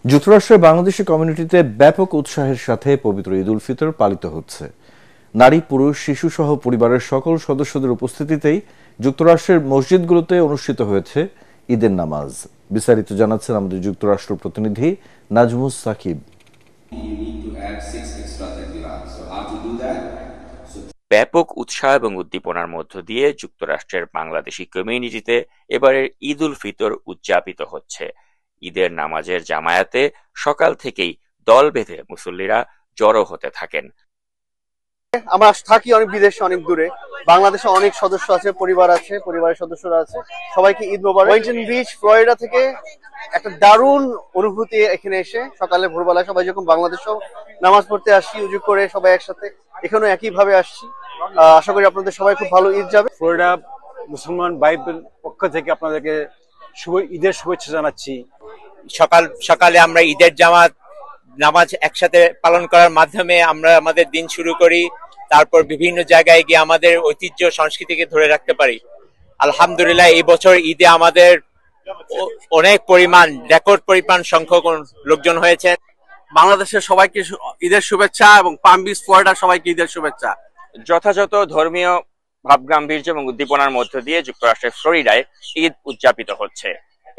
যুক্তরাষ্ট্রের বাংলাদেশি কমিউনিটিতে ব্যাপক উৎসাহের সাথে পবিত্র ঈদ উল ফিতর পালিত হচ্ছে। নারী, পুরুষ, শিশুসহ পরিবারের সকল সদস্যদের উপস্থিতিতেই যুক্তরাষ্ট্রের মসজিদগুলোতে অনুষ্ঠিত হয়েছে ঈদের নামাজ। বিস্তারিত জানাচ্ছেন আমাদের যুক্তরাষ্ট্র প্রতিনিধি নাজমুস সাকিব। ব্যাপক উৎসাহ এবং উদ্দীপনার মধ্য দিয়ে যুক্তরাষ্ট্রের বাংলাদেশি কমিউনিটিতে এবারের ঈদ উল ফিতর উদযাপিত হচ্ছে। ঈদের নামাজের জামায়াতে সকাল থেকেই দল বেঁধে মুসল্লিরা জড়ো হতে থাকেন। আমরা থাকি অনেক বিদেশে, অনেক দূরে। বাংলাদেশে অনেক সদস্য আছে, পরিবার আছে, পরিবারের সদস্যরা আছে। সবাইকে ঈদ মোবারক। ওয়েস্টার্ন বিচ, ফ্লোরিডা থেকে একটা দারুণ অনুভূতি এখানে এসে। সকালে ভোরবেলা সবাই যখন বাংলাদেশেও নামাজ পড়তে আসি, উজু করে সবাই একসাথে, এখানেও একইভাবে আসছি। আশা করি আপনাদের সবাই খুব ভালো ঈদ যাবে। ফ্লোরিডা মুসলমান ভাইদের পক্ষ থেকে আপনাদেরকে ঈদের শুভেচ্ছা জানাচ্ছি। সকালে আমরা ঈদের নামাজ একসাথে পালন করার মাধ্যমে আমরা আমাদের দিন শুরু করি। তারপর বিভিন্ন জায়গায় গিয়ে আমাদের ঐতিহ্য সংস্কৃতিকে ধরে রাখতে পারি। আলহামদুলিল্লাহ, এই বছর ঈদে আমাদের অনেক রেকর্ড পরিমাণ সংখ্যক লোকজন হয়েছে। বাংলাদেশের সবাইকে ঈদের শুভেচ্ছা এবং পাম বিচ, ফ্লোরিডা সবাইকে ঈদের শুভেচ্ছা। যথাযথ ধর্মীয় ভাবগাম্ভীর্য এবং উদ্দীপনার মধ্য দিয়ে যুক্তরাষ্ট্রের ফ্লোরিডায় ঈদ উদযাপিত হচ্ছে।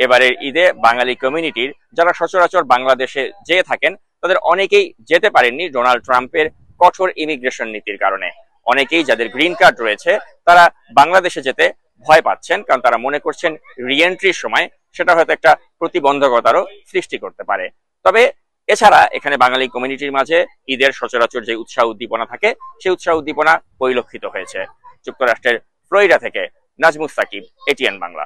এবারের ঈদে বাঙালি কমিউনিটির যারা সচরাচর বাংলাদেশে যেয়ে থাকেন তাদের অনেকেই যেতে পারেননি ডোনাল্ড ট্রাম্পের কঠোর ইমিগ্রেশন নীতির কারণে। অনেকেই যাদের গ্রিন কার্ড রয়েছে তারা বাংলাদেশে যেতে ভয় পাচ্ছেন, কারণ তারা মনে করছেন রিএন্ট্রির সময় সেটা হয়তো একটা প্রতিবন্ধকতারও সৃষ্টি করতে পারে। তবে এছাড়া এখানে বাঙালি কমিউনিটির মাঝে ঈদের সচরাচর যে উৎসাহ উদ্দীপনা থাকে সেই উৎসাহ উদ্দীপনা পরিলক্ষিত হয়েছে। যুক্তরাষ্ট্রের ফ্লোরিডা থেকে নাজমুস সাকিব, এটিএন বাংলা।